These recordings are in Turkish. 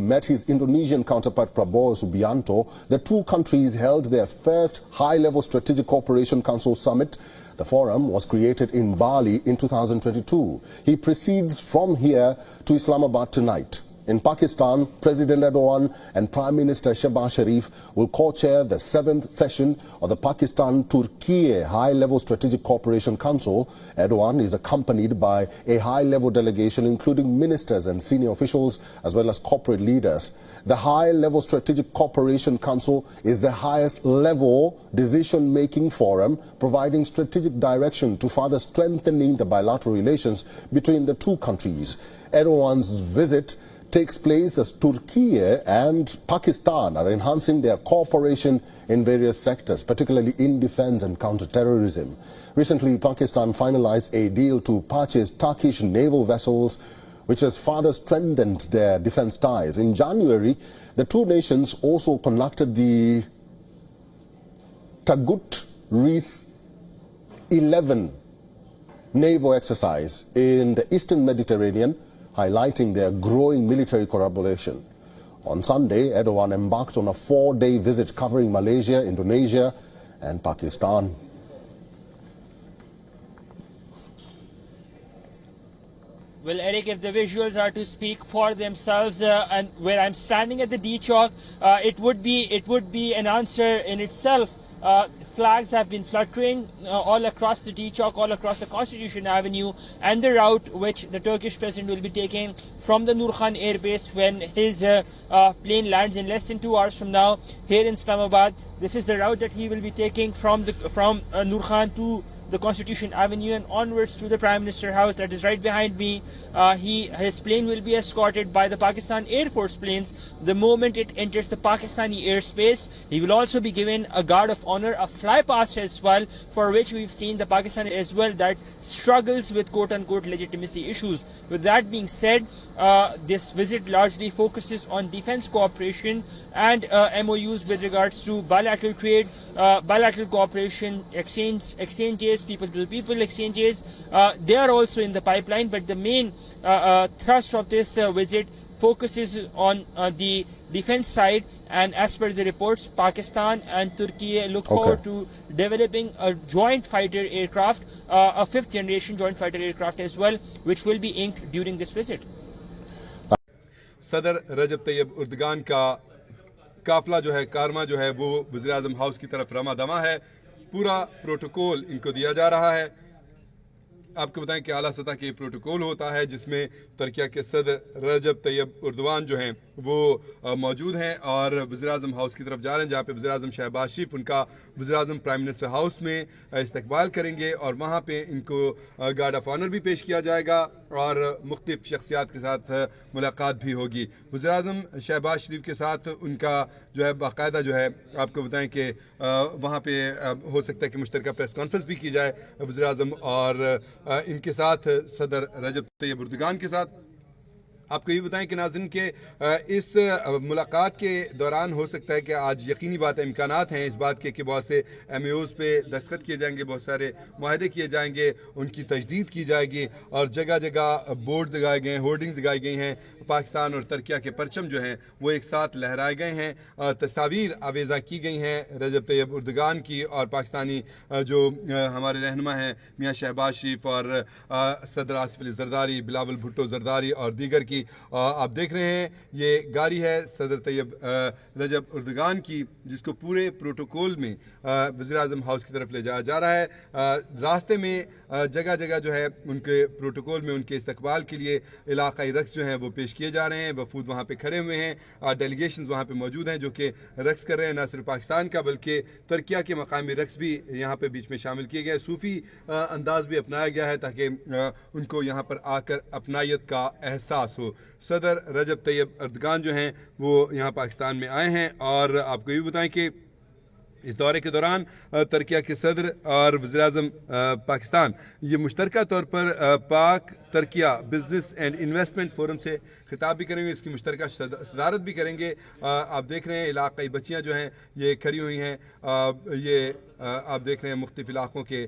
met his Indonesian counterpart Prabowo Subianto. The two countries held their first high-level Strategic Cooperation Council summit. The forum was created in Bali in 2022. He proceeds from here to Islamabad tonight. In Pakistan, President Erdogan and Prime Minister Shehbaz Sharif will co-chair the 7th session of the Pakistan-Turkey High-Level Strategic Cooperation Council. Erdogan is accompanied by a high-level delegation including ministers and senior officials as well as corporate leaders. The High-Level Strategic Cooperation Council is the highest-level decision-making forum, providing strategic direction to further strengthening the bilateral relations between the two countries. Erdogan's visit takes place as Turkey and Pakistan are enhancing their cooperation in various sectors, particularly in defense and counter-terrorism. Recently, Pakistan finalized a deal to purchase Turkish naval vessels, which has further strengthened their defense ties. In January, the two nations also conducted the Tagut Reis 11 naval exercise in the Eastern Mediterranean, highlighting their growing military collaboration. On Sunday, Erdogan embarked on a 4-day visit covering Malaysia, Indonesia and Pakistan. Well, Eric, if the visuals are to speak for themselves, and where I'm standing at the D-Chalk, it would be an answer in itself. Flags have been fluttering all across the D-Chalk, all across the Constitution Avenue, and the route which the Turkish president will be taking from the Nur Khan Air Base when his plane lands in less than 2 hours from now here in Islamabad. This is the route that he will be taking from Nur Khan to the Constitution Avenue and onwards to the Prime Minister House that is right behind me. His plane will be escorted by the Pakistan Air Force planes the moment it enters the Pakistani airspace. He will also be given a guard of honor, a fly past as well, for which we've seen the Pakistan as well that struggles with quote-unquote legitimacy issues. With that being said, this visit largely focuses on defense cooperation and MOUs with regards to bilateral trade, bilateral cooperation, exchanges, people-to-people exchanges. They are also in the pipeline, but the main thrust of this visit focuses on the defense side, and as per the reports, Pakistan and Turkey look forward to developing a joint fighter aircraft, a 5th generation joint fighter aircraft as well, which will be inked during this visit. सदर रजब तैयब उर्दगान का काफिला जो है, कारवां जो है, वो वज़ीर आज़म हाउस की तरफ रमा दमा है। पूरा प्रोटोकॉल इनको दिया जा रहा है। आपको बताएं कि आला सतह के प्रोटोकॉल होता है जिसमें तुर्की के सदर रजब तैयब उर्दवान जो हैं वो मौजूद हैं और वज़ीर आज़म हाउस की तरफ जा रहे हैं, जहाँ पे वज़ीर आज़म शहबाज शरीफ उनका वज़ीर आज़म प्राइम मिनिस्टर हाउस में इस्तकबाल करेंगे और वहाँ पे इनको गार्ड ऑफ ऑनर भी पेश किया जाएगा और मुख्तलिफ शख्सियात के साथ मुलाकात भी होगी। वज़ीर आज़म शहबाज शरीफ के साथ उनका जो है बाकायदा जो है, आपको बताएं कि वहाँ पे हो सकता है कि मुश्तरका प्रेस कॉन्फ्रेंस भी की जाए वज़ीर आज़म और इनके साथ सदर रजब तैयब उर्दगान के साथ। आपको ये बताएं कि नाज़रीन के इस मुलाकात के दौरान हो सकता है कि आज यकीनी बात है, इम्कानात हैं इस बात के कि बहुत से MOUs पे दस्तखत किए जाएंगे, बहुत सारे मुआहदे किए जाएंगे, उनकी तजदीद की जाएगी और जगह जगह बोर्ड लगाए गए हैं, होर्डिंग्स लगाई गई हैं। पाकिस्तान और तुर्की के परचम जो हैं वो एक साथ लहराए गए हैं। तस्वीर आवेज़ा की गई हैं रजब तैयब उर्दगान की और पाकिस्तानी जो हमारे रहनुमा हैं मियाँ शहबाज शरीफ और सदर आसिफ अली जरदारी, बिलावल भुट्टो जरदारी और दीगर की। आप देख रहे हैं ये गाड़ी है सदर तैयब रजब उर्दगान की, जिसको पूरे प्रोटोकॉल में वज़ीर आज़म हाउस की तरफ ले जाया जा रहा है। रास्ते में जगह जगह जो है उनके प्रोटोकॉल में उनके इस्तकबाल के लिए इलाकाई रक्स जो हैं वो पेश किए जा रहे हैं। वफूद वहाँ पे खड़े हुए हैं, डेलीगेशंस वहाँ पे मौजूद हैं जो कि रक्स कर रहे हैं, न सिर्फ पाकिस्तान का बल्कि तुर्की के मकामी रक्स भी यहाँ पे बीच में शामिल किए गए। सूफ़ी अंदाज़ भी अपनाया गया है ताकि उनको यहाँ पर आकर अपनायत का एहसास हो। सदर रजब तैयब उर्दगान जो हैं वो यहाँ पाकिस्तान में आए हैं और आपको ये बताएं कि اس دورے کے دوران ترکیہ کے صدر اور وزیراعظم پاکستان یہ مشترکہ طور پر پاک ترکیہ بزنس اینڈ انویسٹمنٹ فورم سے خطاب بھی کریں گے، اس کی مشترکہ صدارت بھی کریں گے۔ آپ دیکھ رہے ہیں علاقائی بچیاں جو ہیں یہ کھڑی ہوئی ہیں، یہ آپ دیکھ رہے ہیں مختلف علاقوں کے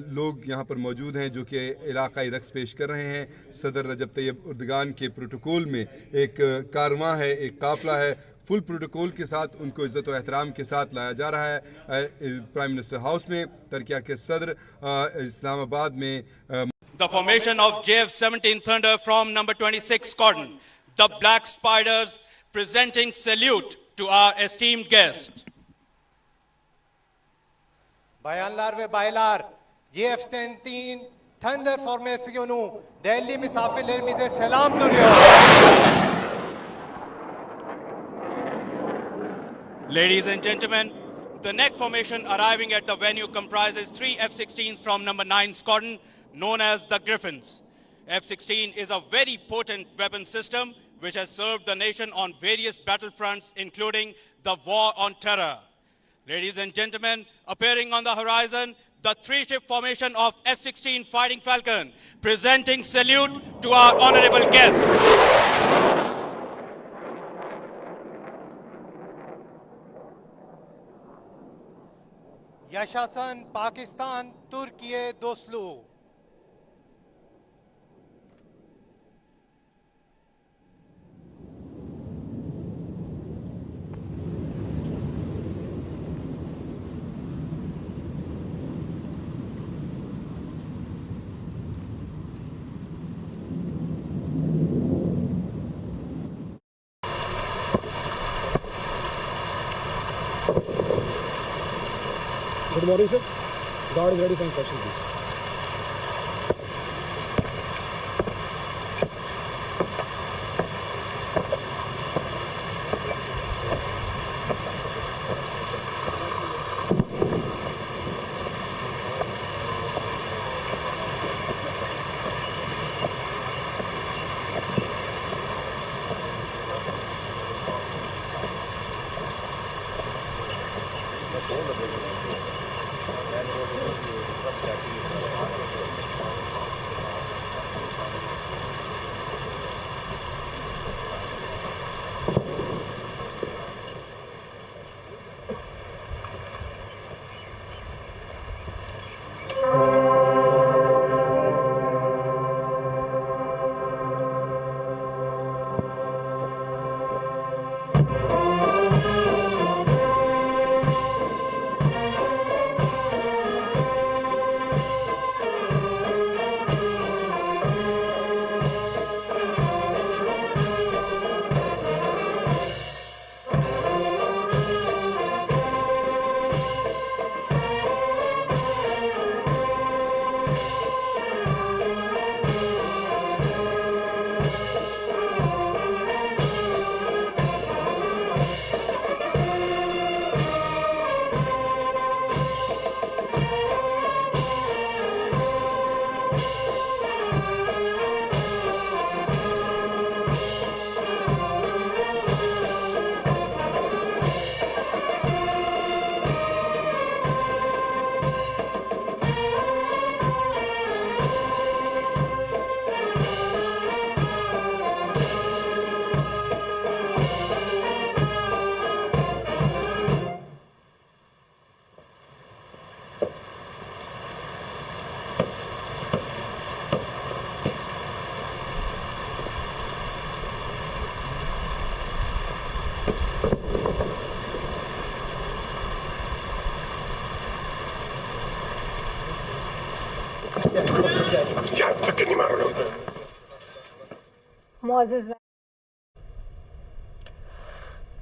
لوگ یہاں پر موجود ہیں جو کہ علاقائی رقص پیش کر رہے ہیں۔ صدر رجب طیب اردگان کے پروٹوکول میں ایک کارواں ہے، ایک قافلہ ہے، فل پروٹوکول کے ساتھ ان کو عزت و احترام کے ساتھ لایا جا رہا ہے پرائم منسٹر ہاؤس میں۔ ترکیہ کے صدر اسلام آباد میں The formation of JF-17 Thunder from number 26 Squadron, the Black Spiders presenting salute to our esteemed guest. Bayanlar ve baylar, JF-17 Thunder formasyonu değerli misafirlerimize selam duruyor. Ladies and gentlemen, the next formation arriving at the venue comprises 3 F-16s from number 9 Squadron, known as the Griffins. F-16 is a very potent weapon system which has served the nation on various battlefronts, including the war on terror. Ladies and gentlemen, appearing on the horizon, the 3-ship formation of F-16 Fighting Falcon, presenting salute to our honorable guest. Yaşasın Pakistan, Türkiye dostluğu. Good morning, sir. Guard is ready for inspection, please.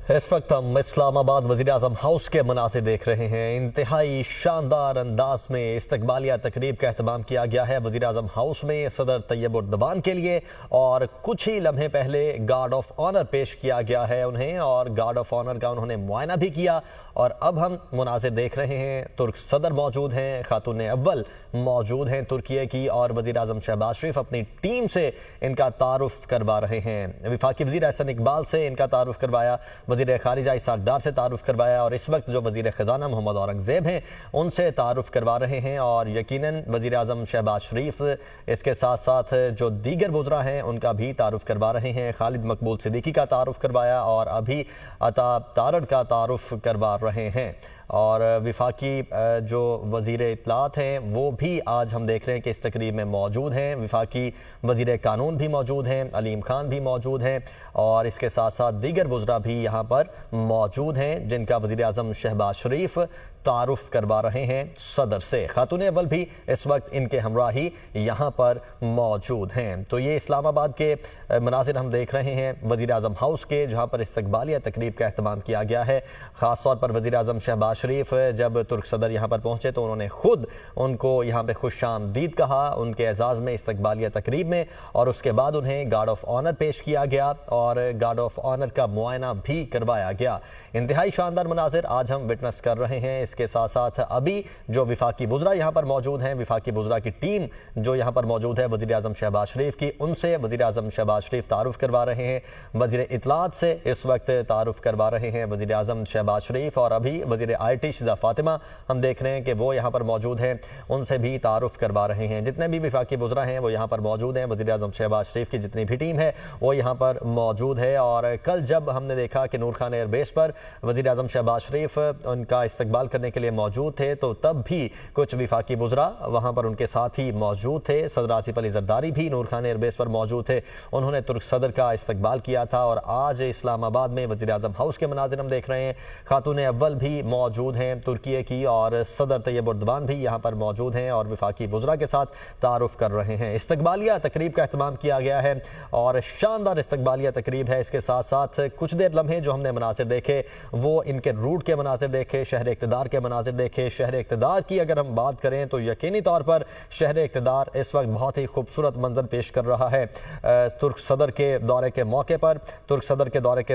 اس وقت ہم اسلام آباد وزیراعظم ہاؤس کے مناظر دیکھ رہے ہیں۔ انتہائی شاندار انداز میں استقبالیہ تقریب کا اہتمام کیا گیا ہے وزیراعظم ہاؤس میں صدر طیب اردگان کے لیے، اور کچھ ہی لمحے پہلے گارڈ آف آنر پیش کیا گیا ہے انہیں، اور گارڈ آف آنر کا انہوں نے معائنہ بھی کیا۔ اور اب ہم مناظر دیکھ رہے ہیں، ترک صدر موجود ہیں، خاتون اول موجود ہیں ترکیے کی، اور وزیراعظم شہباز شریف اپنی ٹیم سے ان کا تعارف کروا رہے ہیں۔ وفاقی وزیر احسن اقبال سے ان کا تعارف کروایا वज़ीर ख़ारिजा इसहाक़ डार से तारुफ़ करवाया और इस वक्त जो वज़ीर ख़ज़ाना मोहम्मद औरंगज़ेब हैं उनसे तारुफ़ करवा रहे हैं। और यकीनन वज़ीर आज़म शहबाज शरीफ इसके साथ साथ जो दीगर वज़रा हैं उनका भी तारुफ़ करवा रहे हैं। खालिद मकबूल सिद्दीकी का तारुफ़ करवाया और अभी अता तारड़ का तारुफ़ करवा रहे हैं। और विफाकी जो वज़ीर इत्तलात हैं वो भी आज हम देख रहे हैं कि इस तकरीब में मौजूद हैं। विफाकी वज़ीर कानून भी मौजूद हैं, अलीम खान भी मौजूद हैं और इसके साथ साथ दीगर वज़रा भी यहाँ पर मौजूद हैं जिनका वज़ीर आज़म शहबाज शरीफ तारुफ़ करवा रहे हैं सदर से। खातून अव्वल भी इस वक्त इनके हमराही यहाँ पर मौजूद हैं। तो ये इस्लामाबाद के मनाज़िर हम देख रहे हैं वज़ीर आज़म हाउस के, जहाँ पर इस्तकबालिया तकरीब का अहतमाम किया गया है। ख़ास तौर पर वज़ीर आज़म शहबाज शरीफ जब तुर्क सदर यहाँ पर पहुँचे तो उन्होंने खुद उनको यहाँ पर खुशामदीद कहा उनके एजाज़ में इस्तकबालिया तकरीब में, और उसके बाद उन्हें गार्ड ऑफ ऑनर पेश किया गया और गार्ड ऑफ ऑनर का मुआयना भी करवाया गया। इंतहाई शानदार मनाज़िर आज हम विटनेस कर रहे हैं। इसके साथ साथ अभी जो विफाकी वज़रा यहाँ पर मौजूद हैं, विफाकी वज़रा की टीम जो यहाँ पर मौजूद है वज़ीर आज़म शहबाज शरीफ की, उनसे वज़ीर आज़म शहबाज शरीफ तारुफ़ करवा रहे हैं। वज़ीर इत्तलात से इस वक्त तारुफ़ करवा रहे हैं वज़ीर आज़म शहबाज शरीफ और अभी वज़ीर IT शिज़ा फ़ातिमा हम देख रहे हैं कि वो यहाँ पर मौजूद हैं, उनसे भी तारुफ़ करवा रहे हैं। जितने भी विफाकी वज़रा हैं वो यहाँ पर मौजूद हैं। वज़ीर आज़म शहबाज शरीफ की जितनी भी टीम है वो यहाँ पर मौजूद है। और कल जब हमने देखा कि नूर खान एयरबेस पर वज़ीर आज़म शहबाज शरीफ उनका इस्तकबाल करने के लिए मौजूद थे तो तब भी कुछ विफाकी वज़रा वहाँ पर उनके साथ ही मौजूद थे। सदर आसिफ अली ज़रदारी भी नूर खान एयरबेस पर मौजूद थे, उन्होंने तुर्क सदर का इस्तकबाल किया था। और आज इस्लामाबाद में वज़ीर आज़म हाउस के मनाज़िर हम देख रहे हैं। खातून अव्वल भी मौजूद हैं तुर्की की और सदर तैयब उर्दवान भी यहाँ पर मौजूद हैं और विफाकी वज़रा के साथ तारुफ़ कर रहे हैं। इस्तकबालिया तकरीब का अहतमाम किया गया है और शानदार इस्तकबालिया तकरीब है। इसके साथ साथ कुछ देर लम्हे जो हमने मनाज़िर देखे वो इनके रूट के मनाज़िर देखे, शहर इक़्तिदार के मनाज़िर देखे। शहर इक़्तिदार की अगर हम बात करें तो यकीनी तौर पर शहर इक़्तिदार इस वक्त बहुत ही खूबसूरत मंजर पेश कर रहा है। तुर्क सदर के दौरे के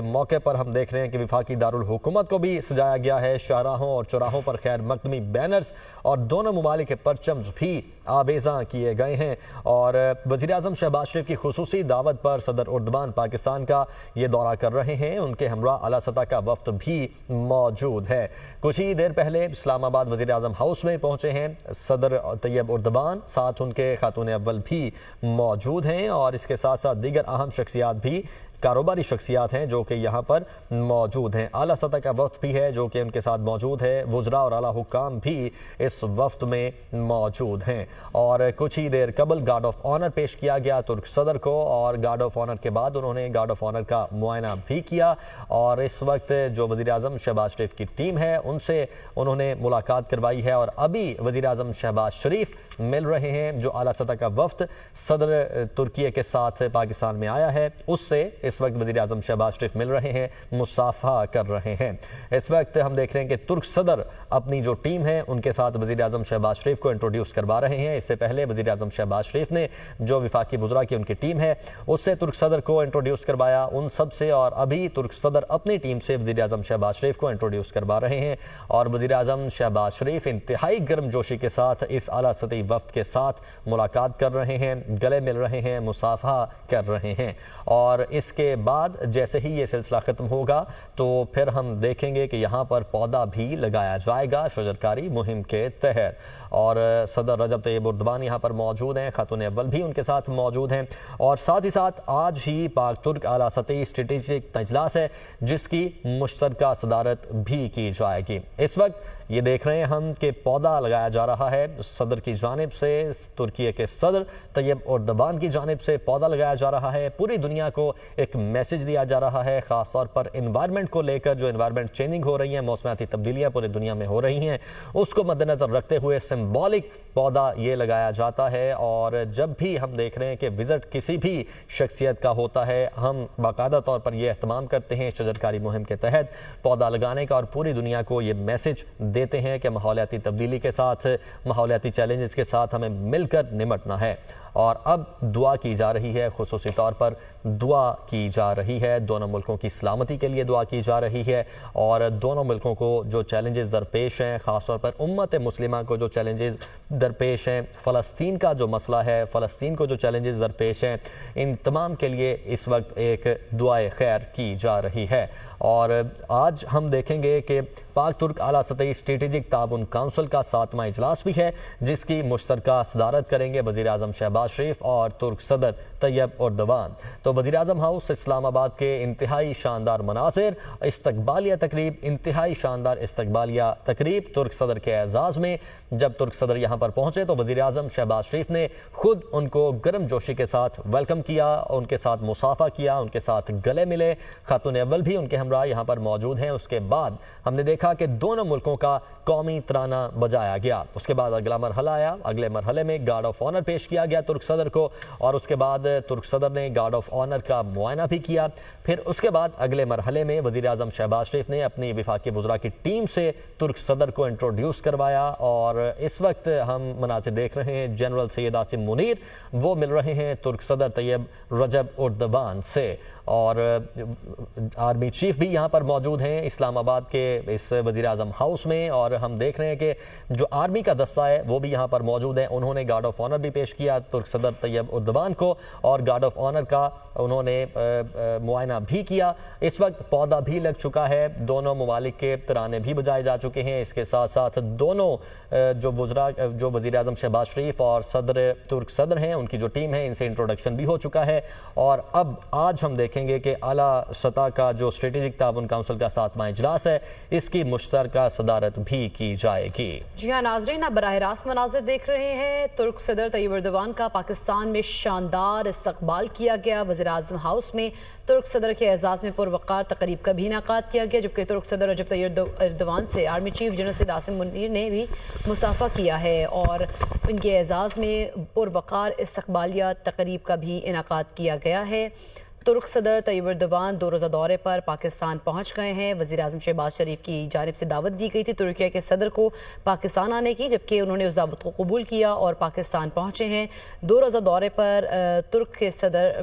मौके पर हम देख रहे हैं कि विफाकी दारुल हुकूमत को भी सजाया गया है। शाहराहों और चौराहों पर खैर मकदमी बैनर्स और दोनों ममालिक के परचम्स भी आवेज़ा किए गए हैं। और वज़ीर आज़म शहबाज शरीफ की खुसूसी दावत पर सदर उर्दवान पाकिस्तान का ये दौरा कर रहे हैं, उनके हमरा आला सतह का वफ्द भी मौजूद है। कुछ ही देर पहले इस्लामाबाद वज़ीर आज़म हाउस में पहुंचे हैं सदर तैयब उर्दवान, साथ उनके खातून अव्वल भी मौजूद हैं और इसके साथ साथ दीगर अहम शख्सियात भी कारोबारी शख्सियात हैं जो कि यहाँ पर मौजूद हैं। आला सतह का वफ्द भी है जो कि उनके साथ मौजूद है। वज़रा और आला हुक्काम भी इस वफ्द में मौजूद हैं। और कुछ ही देर कबल गार्ड ऑफ ऑनर पेश किया गया तुर्क सदर को और गार्ड ऑफ ऑनर के बाद उन्होंने गार्ड ऑफ ऑनर का मुआयना भी किया। और इस वक्त जो वज़ीर आज़म शहबाज शरीफ की टीम है उनसे उन्होंने मुलाकात करवाई है और अभी वज़ीर आज़म शहबाज शरीफ मिल रहे हैं। जो आला सतह का वफ्द सदर तुर्की के साथ पाकिस्तान में आया है उससे इस वक्त वज़ीर आज़म शहबाज शरीफ मिल रहे हैं, मुसाफा कर रहे हैं। इस वक्त हम देख रहे हैं कि तुर्क सदर अपनी जो टीम है उनके साथ वज़ीर आज़म शहबाज शरीफ को इंट्रोड्यूस करवा रहे हैं। इससे पहले वज़ीर आज़म शहबाज शरीफ ने जो विफाकी वज़रा की उनकी टीम है उससे तुर्क सदर को इंट्रोड्यूस करवाया उन सब से, और अभी तुर्क सदर अपनी टीम से वज़ीर आज़म शहबाज शरीफ को इंट्रोड्यूस करवा रहे हैं। और वज़ीर आज़म शहबाज शरीफ इंतहाई गर्मजोशी के साथ इस आला सतही वफ्द के साथ मुलाकात कर रहे हैं, गले मिल रहे हैं, मुसाफा कर रहे हैं। और इसके बाद जैसे ही ये सिलसिला ख़त्म होगा तो फिर हम देखेंगे कि यहाँ पर पौधा भी लगाया जाएगा शजरकारी मुहिम के तहत। और सदर रजब तैयब उर्दवान यहाँ पर मौजूद हैं, खातून अव्वल भी उनके साथ मौजूद हैं। और साथ ही साथ आज ही पाक तुर्क आला सतही स्ट्रेटेजिक इजलास है जिसकी मुश्तरका सदारत भी की जाएगी। इस वक्त ये देख रहे हैं हम कि पौधा लगाया जा रहा है सदर की जानिब से, तुर्की के सदर तैयब उर्दवान की जानिब से पौधा लगाया जा रहा है। पूरी दुनिया को एक मैसेज दिया जा रहा है, ख़ास तौर पर इन्वायरमेंट को लेकर। जो इन्वायरमेंट चेंजिंग हो रही है, मौसमियाती तब्दीलियाँ पूरी दुनिया में हो रही हैं, उसको मद्देनज़र रखते हुए सिंबॉलिक पौधा ये लगाया जाता है। और जब भी हम देख रहे हैं कि विज़िट किसी भी शख्सियत का होता है, हम बाकायदा तौर पर यह एहतमाम करते हैं शजरकारी मुहिम के तहत पौधा लगाने का और पूरी दुनिया को ये मैसेज دیتے ہیں کہ ماحولیاتی تبدیلی کے ساتھ، ماحولیاتی چیلنجز کے ساتھ ہمیں مل کر نمٹنا ہے، اور اب دعا کی جا رہی ہے، خصوصی طور پر دعا کی جا رہی ہے، دونوں ملکوں کی سلامتی کے لیے دعا کی جا رہی ہے، اور دونوں ملکوں کو جو چیلنجز درپیش ہیں، خاص طور پر امت مسلمہ کو جو چیلنجز درپیش ہیں، فلسطین کا جو مسئلہ ہے، فلسطین کو جو چیلنجز درپیش ہیں، ان تمام کے لیے اس وقت ایک دعائے خیر کی جا رہی ہے۔ اور آج ہم دیکھیں گے کہ پاک ترک اعلیٰ سطحی اسٹریٹجک تعاون کونسل کا 7واں اجلاس بھی ہے، جس کی مشترکہ صدارت کریں گے وزیر اعظم شہباز شریف اور ترک صدر طیب اردوان۔ تو وزیر اعظم ہاؤس اسلام آباد کے انتہائی شاندار مناظر، استقبالیہ تقریب، انتہائی شاندار استقبالیہ تقریب ترک صدر کے اعزاز میں۔ جب ترک صدر یہاں پر پہنچے تو وزیر اعظم شہباز شریف نے خود ان کو گرم جوشی کے ساتھ ویلکم کیا، ان کے ساتھ مصافحہ کیا، ان کے ساتھ گلے ملے، خاتون اول بھی ان کے ہمراہ یہاں پر موجود ہیں۔ اس کے بعد ہم نے دیکھا کہ دونوں ملکوں کا قومی ترانہ بجایا گیا۔ اس کے بعد اگلا مرحلہ آیا، اگلے مرحلے میں گارڈ آف آنر پیش کیا گیا ترک صدر کو، اور اس کے بعد ترک صدر نے گارڈ آف آنر کا معائنہ بھی کیا۔ پھر اس کے بعد اگلے مرحلے میں وزیر اعظم شہباز شریف نے اپنی وفاقی وزراء کی ٹیم سے ترک صدر کو انٹروڈیوس کروایا، اور اس وقت ہم مناظر دیکھ رہے ہیں جنرل سید عاصم منیر وہ مل رہے ہیں ترک صدر طیب رجب اردوان سے، اور آرمی چیف بھی یہاں پر موجود ہیں اسلام آباد کے اس وزیر اعظم ہاؤس میں، اور ہم دیکھ رہے ہیں کہ جو آرمی کا دستہ ہے وہ بھی یہاں پر موجود ہے۔ انہوں نے گارڈ آف آنر بھی پیش کیا ترک صدر طیب اردوان کو، اور گارڈ آف آنر کا انہوں نے معائنہ بھی کیا۔ اس وقت پودا بھی لگ چکا ہے، دونوں ممالک کے ترانے بھی بجائے جا چکے ہیں۔ اس کے ساتھ ساتھ دونوں جو وزیر اعظم شہباز شریف اور ترک صدر ہیں، ان کی جو ٹیم ہے، ان سے انٹروڈکشن بھی ہو چکا ہے، اور اب آج ہم دیکھیں گے کہ اعلیٰ سطح کا جو اسٹریٹجک تعاون کونسل کا 7واں اجلاس ہے، اس کی مشترکہ صدارت بھی کی جائے گی۔ جی ہاں ناظرین، آپ براہ راست مناظر دیکھ رہے ہیں۔ ترک صدر طیب اردوان کا پاکستان میں شاندار استقبال کیا گیا۔ وزیر اعظم ہاؤس میں ترک صدر کے اعزاز میں پروقار تقریب کا بھی انعقاد کیا گیا، جبکہ ترک صدر رجب طیب اردوان سے آرمی چیف جنرل سید عاصم منیر نے بھی مصافحہ کیا ہے، اور ان کے اعزاز میں پروقار استقبالیہ تقریب کا بھی انعقاد کیا گیا ہے۔ ترک صدر طیب اردوان 2 روزہ دورے پر پاکستان پہنچ گئے ہیں۔ وزیر اعظم شہباز شریف کی جانب سے دعوت دی گئی تھی ترکیہ کے صدر کو پاکستان آنے کی، جبکہ انہوں نے اس دعوت کو قبول کیا اور پاکستان پہنچے ہیں۔ 2 روزہ دورے پر ترک کے صدر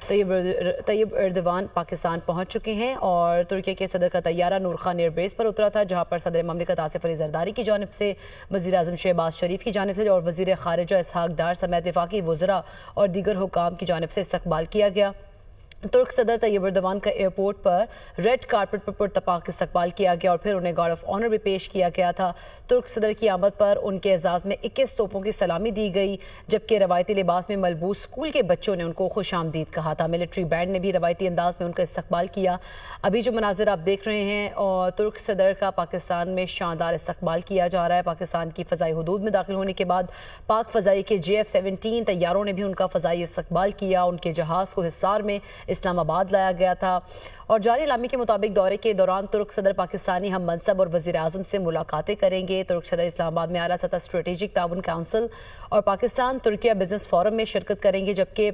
طیب اردوان پاکستان پہنچ چکے ہیں، اور ترکیہ کے صدر کا طیارہ نور خان ایئر بیس پر اترا تھا، جہاں پر صدر مملکت آصف علی زرداری کی جانب سے، وزیر اعظم شہباز شریف کی جانب سے اور وزیر خارجہ اسحاق ڈار سمیت وفاقی وزراء اور دیگر حکام کی جانب سے استقبال کیا گیا۔ ترک صدر طیب اردوان کا ایئرپورٹ پر ریڈ کارپٹ پر پرتپاک استقبال کیا گیا، اور پھر انہیں گارڈ آف آنر بھی پیش کیا گیا تھا۔ ترک صدر کی آمد پر ان کے اعزاز میں 21 توپوں کی سلامی دی گئی، جبکہ روایتی لباس میں ملبوس اسکول کے بچوں نے ان کو خوش آمدید کہا تھا۔ ملٹری بینڈ نے بھی روایتی انداز میں ان کا استقبال کیا۔ ابھی جو مناظر آپ دیکھ رہے ہیں، اور ترک صدر کا پاکستان میں شاندار استقبال کیا جا رہا ہے۔ پاکستان کی فضائی حدود میں داخل ہونے کے بعد پاک فضائی کے JF-17 طیاروں نے بھی ان کا فضائی استقبال کیا۔ ان کے جہاز کو حصار میں اسلام آباد لایا گیا تھا، اور جاری اعلامیہ کے مطابق دورے کے دوران ترک صدر پاکستانی ہم منصب اور وزیر اعظم سے ملاقاتیں کریں گے۔ ترک صدر اسلام آباد میں اعلیٰ سطح اسٹریٹجک تعاون کونسل اور پاکستان ترکیہ بزنس فورم میں شرکت کریں گے، جبکہ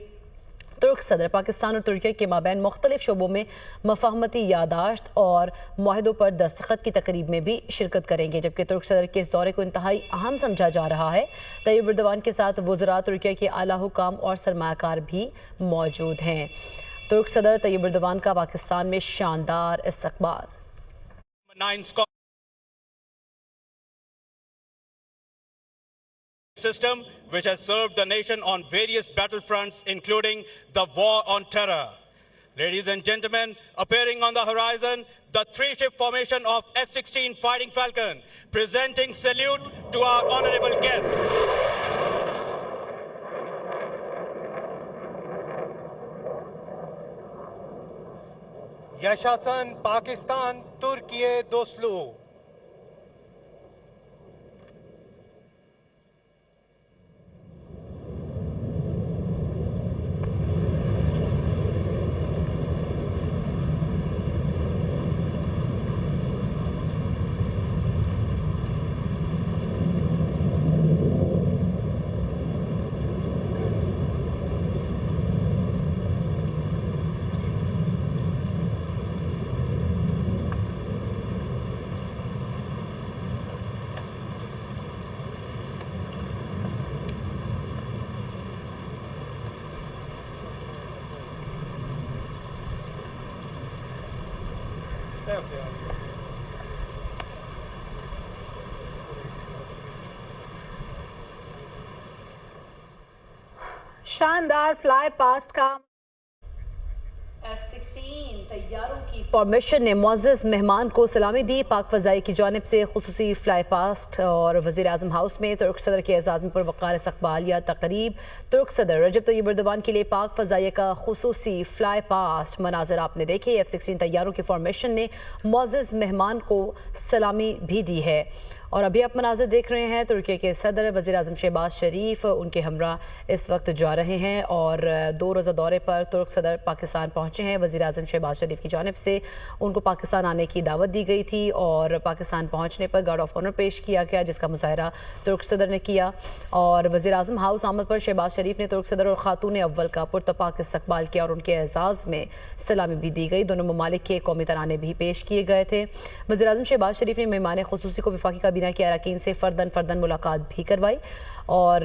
ترک صدر پاکستان اور ترکیہ کے مابین مختلف شعبوں میں مفاہمتی یادداشت اور معاہدوں پر دستخط کی تقریب میں بھی شرکت کریں گے، جبکہ ترک صدر کے اس دورے کو انتہائی اہم سمجھا جا رہا ہے۔ طیب اردوان کے ساتھ وزراء، ترکیہ کے اعلیٰ حکام اور سرمایہ کار بھی موجود ہیں۔ ترک صدر طیب اردوان کا پاکستان میں شاندار استقبال۔ System which has served the nation on various battlefronts, including the war on terror. Ladies and gentlemen, appearing on the horizon, the 3-ship formation of F-16 Fighting Falcon, presenting salute to our honorable guests. Yaşasın Pakistan, Türkiye dostluğu. शानदार fly past का F-16 तैयारों की फॉर्मेशन ने मुअज़्ज़ज़ मेहमान को सलामी दी। पाक फ़ज़ाई की जानिब से खुसूसी फ्लाई पास्ट और वज़ीर आज़म हाउस में तुर्क सदर के एज़ाज़ में पुरवक़ार इस्तक़बालिया तक़रीब। तुर्क सदर रजब तय्यिब एर्दोग़ान के लिए पाक फ़ज़ाई का खुसूसी फ्लाई पास्ट मनाज़र आपने देखे। F-16 तैयारों की फॉर्मेशन ने मुअज़्ज़ज़ मेहमान को सलामी भी दी है। और अभी आप मनाज़र देख रहे हैं तुर्की के सदर वज़ीर आज़म शहबाज शरीफ उनके हमरा इस वक्त जा रहे हैं और 2 रोज़ा दौरे पर तुर्क सदर पाकिस्तान पहुँचे हैं। वज़ीर आज़म शहबाज शरीफ की जानिब से उनको पाकिस्तान आने की दावत दी गई थी और पाकिस्तान पहुँचने पर गार्ड ऑफ ऑनर पेश किया गया, जिसका मुज़ाहरा तुर्क सदर ने किया। और वज़ीर आज़म हाउस आमद पर शहबाज शरीफ ने तुर्क सदर और खातून अव्वल का पुरतपाक इस्तक़बाल किया और उनके एज़ाज़ में सलामी भी दी गई। दोनों ममालिक के कौमी तराने भी पेश किए गए थे। वज़ीर आज़म शहबाज शरीफ ने मेहमान खुसूसी को वफाकी काबीना के अरकान से फ़र्दन मुलाकात भी करवाई और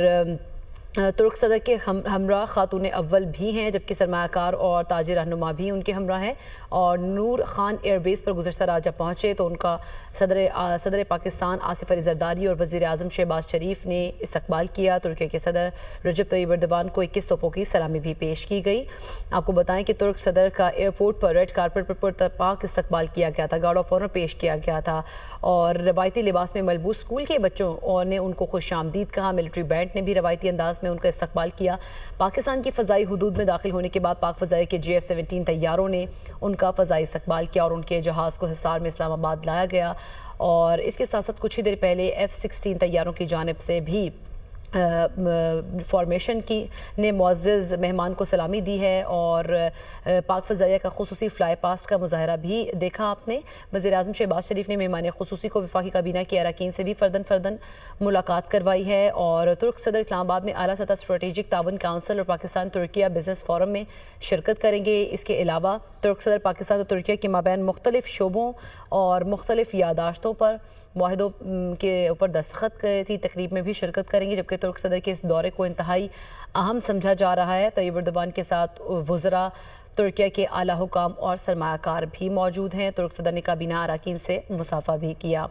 तुर्क सदर के हमरा खातून अव्वल भी हैं, जबकि सरमायाकार और ताजिर रहनुमा भी उनके हमरा हैं। और नूर खान एयरबेस पर गुज़श्ता रात जब पहुँचे तो उनका सदर पाकिस्तान आसिफ अली ज़रदारी और वज़ीर आज़म शहबाज शरीफ ने इस्तक़बाल किया। तुर्की के सदर रजब तय्यिब एर्दोग़ान को 21 तोपों की सलामी भी पेश की गई। आपको बताएं कि तुर्क सदर का एयरपोर्ट पर रेड कारपेट पर पुरतपाक इस्तक़बाल किया गया था, गार्ड ऑफ ऑनर पेश किया गया था और रवायती लिबास में मलबूस स्कूल के बच्चों ने उनको खुशामदीद कहा। मिलिट्री बैंड ने भी रवायती अंदाज में उनका इस्तक़बाल किया। पाकिस्तान की फ़ज़ाई हुदूद में दाखिल होने के बाद पाक फ़ज़ाई के JF-17 तैयारों ने उनका फ़ज़ाई इस्तक़बाल किया और उनके जहाज़ को हिसार में इस्लामाबाद लाया गया। और इसके साथ साथ कुछ ही देर पहले F-16 तैयारों की जानिब से भी फॉर्मेशन की ने मुअज़्ज़ज़ मेहमान को सलामी दी है और पाक फ़ज़ाइया का खुसूसी फ्लाई पास्ट का मुज़ाहरा भी देखा आपने। वज़ीर आज़म शहबाज शरीफ ने मेहमान खुसूसी को वफाकी काबीना के अरकान से भी फ़र्दन मुलाकात करवाई है और तुर्क सदर इस्लामाबाद में आला सतह स्ट्रेटेजिक ताउन काउंसिल और पाकिस्तान तुर्किया बिज़नेस फोरम में शिरकत करेंगे। इसके अलावा तुर्क सदर पाकिस्तान और तुर्किया के माबैन मुख्तलिफ शोबों और मुख्तलिफ यादाश्तों पर मुआहिदों के ऊपर दस्तखत की तकरीब में भी शिरकत करेंगे। जबकि तुर्क सदर के इस दौरे को इंतहाई अहम समझा जा रहा है। तय्यिब एर्दोग़ान के साथ वज़रा तुर्किया के आला हुकाम और सरमायाकार भी मौजूद हैं। तुर्क सदर ने काबीना अरकान से मुसाफा भी किया।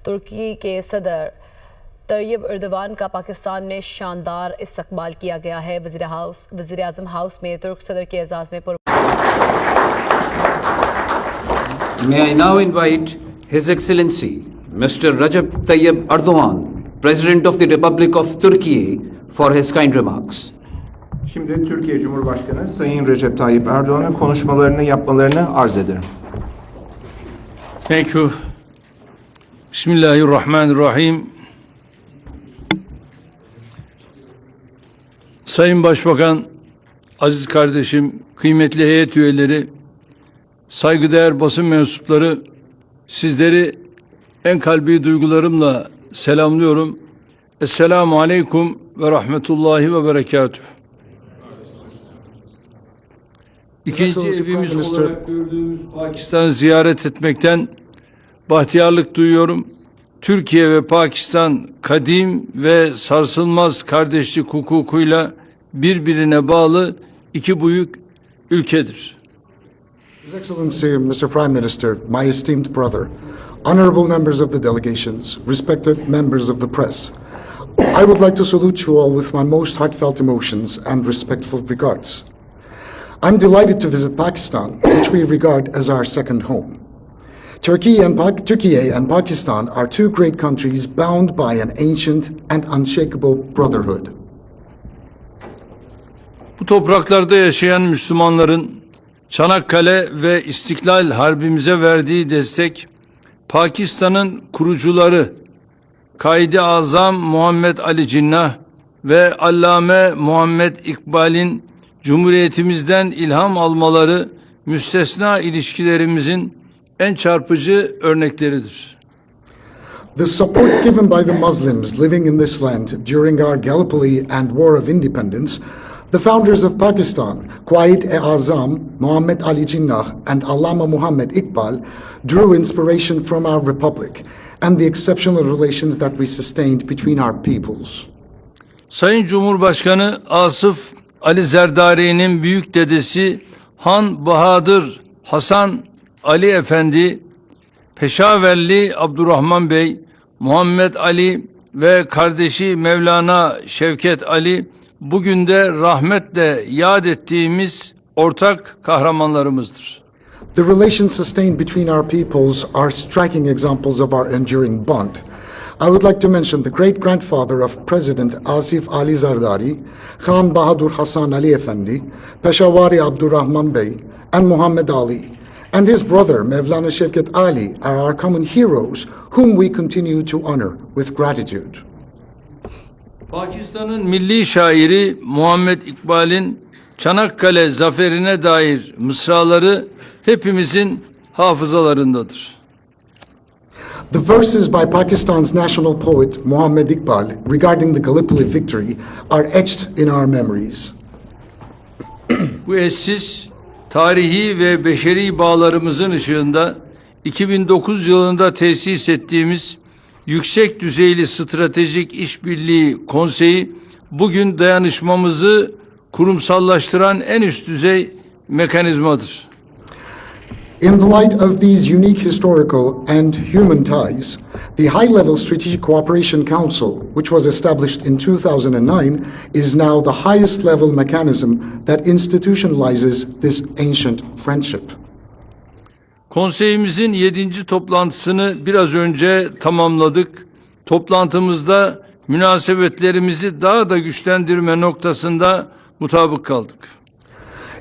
तुर्की के सदर तय्यिब एर्दोग़ान का पाकिस्तान में शानदार इस्तक़बाल किया गया है। वज़ीर आज़म हाउस में तुर्क सदर के एज़ाज़ में May I now invite His Excellency Mr. Rajab Tayyip Erdoğan, President of the Republic of Turkey, for his kind remarks. Şimdi Türkiye Cumhurbaşkanı Sayın Recep Tayyip Erdoğan'ın konuşmalarını yapmalarını arz ederim. Thank you. Bismillahirrahmanirrahim. Sayın Başbakan, aziz kardeşim, kıymetli heyet üyeleri, saygıdeğer basın mensupları, sizleri en kalbi duygularımla selamlıyorum. Esselamu aleyküm ve rahmetullahi ve berekatuhu. İkinci evimiz olarak gördüğümüz Pakistan'ı ziyaret etmekten bahtiyarlık duyuyorum. Türkiye ve Pakistan kadim ve sarsılmaz kardeşlik hukukuyla birbirine bağlı iki büyük ülkedir. His Excellency, Mr. Prime Minister, my esteemed brother, honorable members of the delegations, respected members of the press, I would like to salute you all with my most heartfelt emotions and respectful regards. I'm delighted to visit Pakistan, which we regard as our second home. Turkey and Pakistan are two great countries bound by an ancient and unshakable brotherhood. Bu topraklarda yaşayan Müslümanların Çanakkale ve İstiklal Harbimize verdiği destek, Pakistan'ın kurucuları Kaid-i Azam Muhammed Ali Cinnah ve Allame Muhammed İkbal'in Cumhuriyetimizden ilham almaları müstesna ilişkilerimizin en çarpıcı örnekleridir. The support given by the Muslims living in this land during our Gallipoli and War of Independence, the founders of Pakistan, Quaid-e Azam, Muhammad Ali Jinnah, and Allama Muhammad Iqbal, drew inspiration from our republic and the exceptional relations that we sustained between our peoples. Sayın Cumhurbaşkanı Asif Ali Zerdari'nin büyük dedesi Han Bahadır Hasan Ali Efendi, Peşaverli Abdurrahman Bey, Muhammed Ali ve kardeşi Mevlana Şevket Ali bugün de rahmetle yad ettiğimiz ortak kahramanlarımızdır. The relations sustained between our peoples are striking examples of our enduring bond. I would like to mention the great-grandfather of President Asif Ali Zardari, Khan Bahadur Hassan Ali Effendi, Peshawari Abdurrahman Bey, and Muhammad Ali, and his brother Mevlana Şevket Ali are our common heroes whom we continue to honor with gratitude. Pakistan'ın milli şairi Muhammed İkbal'in Çanakkale zaferine dair mısraları hepimizin hafızalarındadır. The verses by Pakistan's national poet Muhammad Iqbal regarding the Gallipoli victory are etched in our memories. Bu eşsiz, tarihi ve beşeri bağlarımızın ışığında 2009 yılında tesis ettiğimiz Yüksek Düzeyli Stratejik İşbirliği Konseyi bugün dayanışmamızı kurumsallaştıran en üst düzey mekanizmadır. In the light of these unique historical and human ties, the High-Level Strategic Cooperation Council, which was established in 2009, is now the highest level mechanism that institutionalizes this ancient friendship. Konseyimizin 7. toplantısını biraz önce tamamladık. Toplantımızda münasebetlerimizi daha da güçlendirme noktasında mutabık kaldık.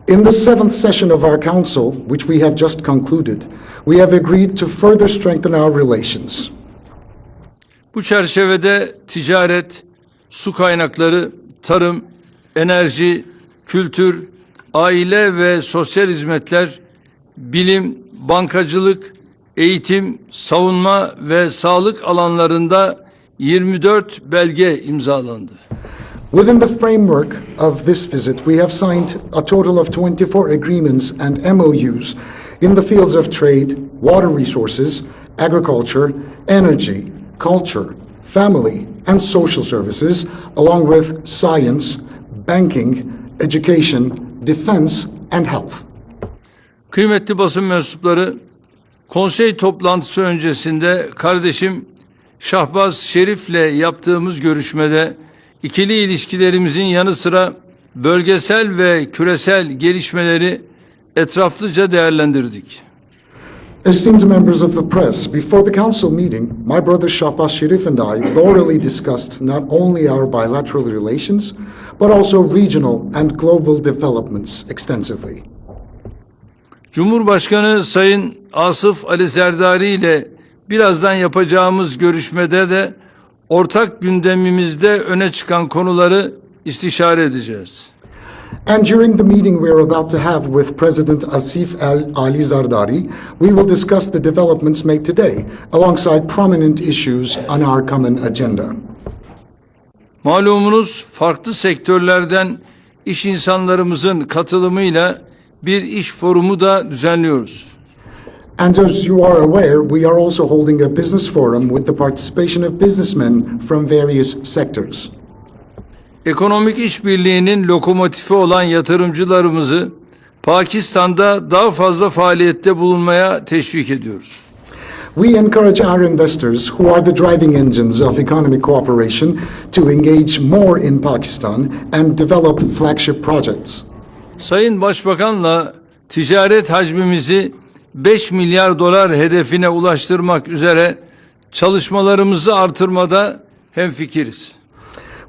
In the 7th session of our council, which we have just concluded, we have agreed to further strengthen our relations. Bu çerçevede ticaret, su kaynakları, tarım, enerji, kültür, aile ve sosyal hizmetler, bilim, bankacılık, eğitim, savunma ve sağlık alanlarında 24 belge imzalandı. Within the framework of this visit, we have signed a total of 24 agreements and MOUs in the fields of trade, water resources, agriculture, energy, culture, family, and social services, along with science, banking, education, defense, and health. Kıymetli basın mensupları, konsey toplantısı öncesinde kardeşim Şahbaz Şerif'le yaptığımız görüşmede İkili ilişkilerimizin yanı sıra bölgesel ve küresel gelişmeleri etraflıca değerlendirdik. Esteemed members of the press, before the council meeting, my brother Shahbaz Sharif and I thoroughly discussed not only our bilateral relations, but also regional and global developments extensively. Cumhurbaşkanı Sayın Asif Ali Zardari ile birazdan yapacağımız görüşmede de ortak gündemimizde öne çıkan konuları istişare edeceğiz. And during the meeting we are about to have with President Asif Ali Zardari, we will discuss the developments made today alongside prominent issues on our common agenda. Malumunuz farklı sektörlerden iş insanlarımızın katılımıyla bir iş forumu da düzenliyoruz. And as you are aware, we are also holding a business forum with the participation of businessmen from various sectors. Ekonomik işbirliğinin lokomotifi olan yatırımcılarımızı Pakistan'da daha fazla faaliyette bulunmaya teşvik ediyoruz. We encourage our investors, who are the driving engines of economic cooperation, to engage more in Pakistan and develop flagship projects. Sayın Başbakan'la ticaret hacmimizi 5 milyar dolar hedefine ulaştırmak üzere çalışmalarımızı artırmada hemfikiriz.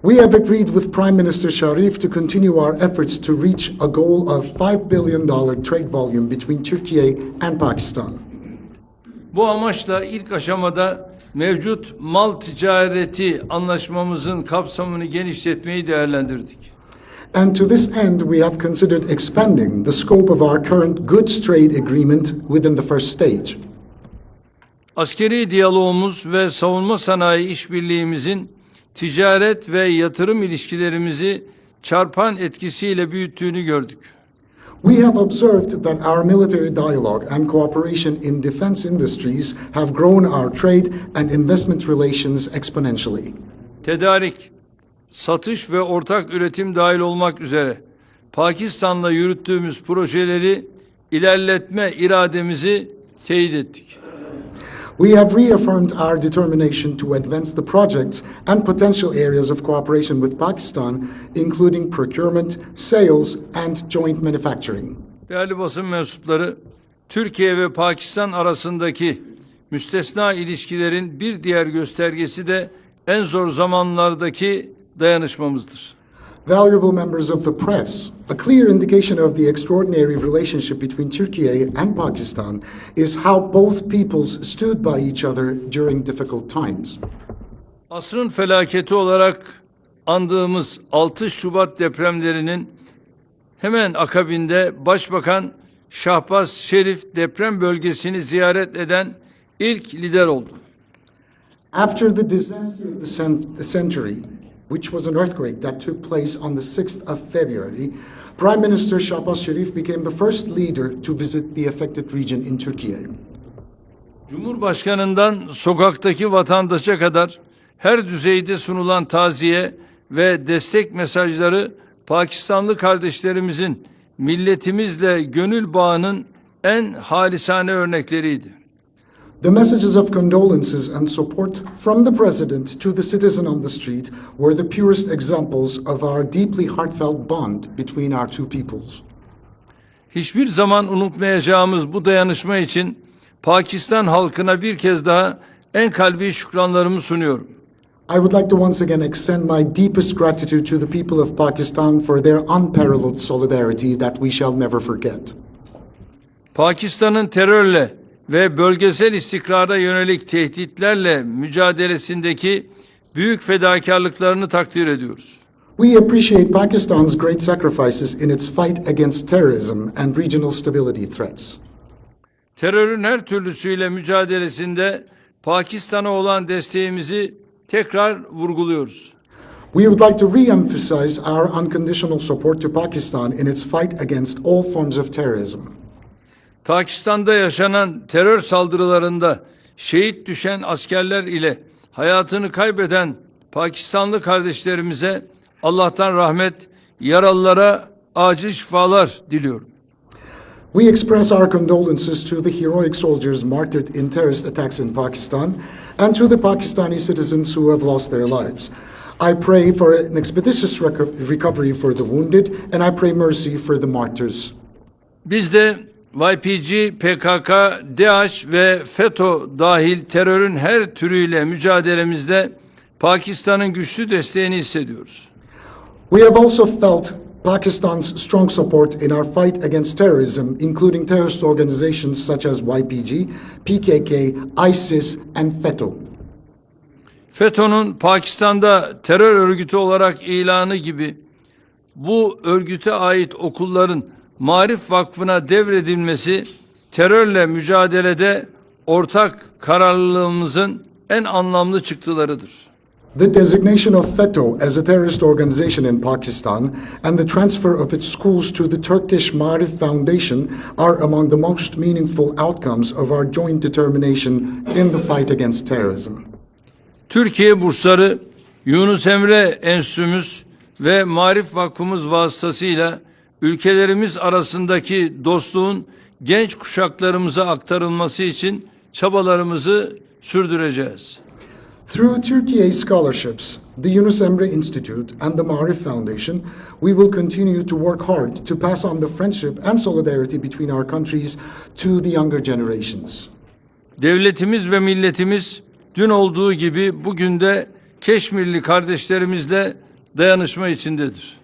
We have agreed with Prime Minister Sharif to continue our efforts to reach a goal of $5 billion trade volume between Turkey and Pakistan. Bu amaçla ilk aşamada mevcut mal ticareti anlaşmamızın kapsamını genişletmeyi değerlendirdik. And to this end, we have considered expanding the scope of our current goods trade agreement within the first stage. Askeri diyalogumuz ve savunma sanayi işbirliğimizin ticaret ve yatırım ilişkilerimizi çarpan etkisiyle büyüttüğünü gördük. We have observed that our military dialogue and cooperation in defense industries have grown our trade and investment relations exponentially. Tedarik, satış ve ortak üretim dahil olmak üzere Pakistan'la yürüttüğümüz projeleri ilerletme irademizi teyit ettik. We have reaffirmed our determination to advance the projects and potential areas of cooperation with Pakistan, including procurement, sales, and joint manufacturing. Değerli basın mensupları, Türkiye ve Pakistan arasındaki müstesna ilişkilerin bir diğer göstergesi de en zor zamanlardaki dayanışmamızdır. Valuable members of the press, a clear indication of the extraordinary relationship between Turkey and Pakistan is how both peoples stood by each other during difficult times. Asrın felaketi olarak andığımız 6 Şubat depremlerinin hemen akabinde Başbakan Şahbaz Şerif deprem bölgesini ziyaret eden ilk lider oldu. After the disaster of the century, which was an earthquake that took place on the 6th of February, Prime Minister Shahbaz Sharif became the first leader to visit the affected region in Turkey. Cumhurbaşkanından sokaktaki vatandaşa kadar her düzeyde sunulan taziye ve destek mesajları Pakistanlı kardeşlerimizin milletimizle gönül bağının en halisane örnekleriydi. The messages of condolences and support from the President to the citizen on the street were the purest examples of our deeply heartfelt bond between our two peoples. Hiçbir zaman unutmayacağımız bu dayanışma için Pakistan halkına bir kez daha en kalbi şükranlarımı sunuyorum. I would like to once again extend my deepest gratitude to the people of Pakistan for their unparalleled solidarity that we shall never forget. Pakistan'ın terörle ve bölgesel istikrara yönelik tehditlerle mücadelesindeki büyük fedakarlıklarını takdir ediyoruz. We appreciate Pakistan's great sacrifices in its fight against terrorism and regional stability threats. Terörün her türlüsüyle mücadelesinde Pakistan'a olan desteğimizi tekrar vurguluyoruz. We would like to re-emphasize our unconditional support to Pakistan in its fight against all forms of terrorism. Pakistan'da yaşanan terör saldırılarında şehit düşen askerler ile hayatını kaybeden Pakistanlı kardeşlerimize Allah'tan rahmet, yaralılara acil şifalar diliyorum. We express our condolences to the heroic soldiers martyred in terrorist attacks in Pakistan and to the Pakistani citizens who have lost their lives. I pray for an expeditious recovery for the wounded and I pray mercy for the martyrs. Biz de YPG, PKK, DAEŞ ve FETÖ dahil terörün her türüyle mücadelemizde Pakistan'ın güçlü desteğini hissediyoruz. We have also felt Pakistan's strong support in our fight against terrorism, including terrorist organizations such as YPG, PKK, ISIS, and FETÖ. FETÖ'nün Pakistan'da terör örgütü olarak ilanı gibi bu örgüte ait okulların Marif Vakfı'na devredilmesi terörle mücadelede ortak kararlılığımızın en anlamlı çıktılarıdır. The designation of FETÖ as a terrorist organization in Pakistan and the transfer of its schools to the Turkish Marif Foundation are among the most meaningful outcomes of our joint determination in the fight against terrorism. Türkiye bursları, Yunus Emre Enstitümüz ve Marif Vakfımız vasıtasıyla ülkelerimiz arasındaki dostluğun genç kuşaklarımıza aktarılması için çabalarımızı sürdüreceğiz. Through Turkey scholarships, the Yunus Emre Institute and the Marif Foundation, we will continue to work hard to pass on the friendship and solidarity between our countries to the younger generations. Devletimiz ve milletimiz dün olduğu gibi bugün de Keşmirli kardeşlerimizle dayanışma içindedir.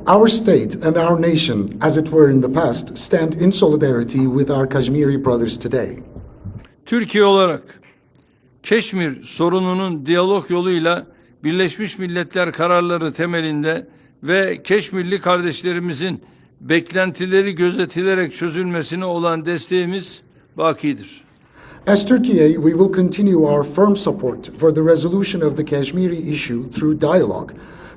Our state and our nation, as it were in the past, stand in solidarity with our Kashmiri brothers today. Türkiye olarak Keşmir sorununun diyalog yoluyla Birleşmiş Milletler kararları temelinde ve Keşmirli kardeşlerimizin beklentileri gözetilerek çözülmesine olan desteğimiz bakidir. As Turkey, we will continue our firm support for the resolution of the Kashmiri issue through dialogue,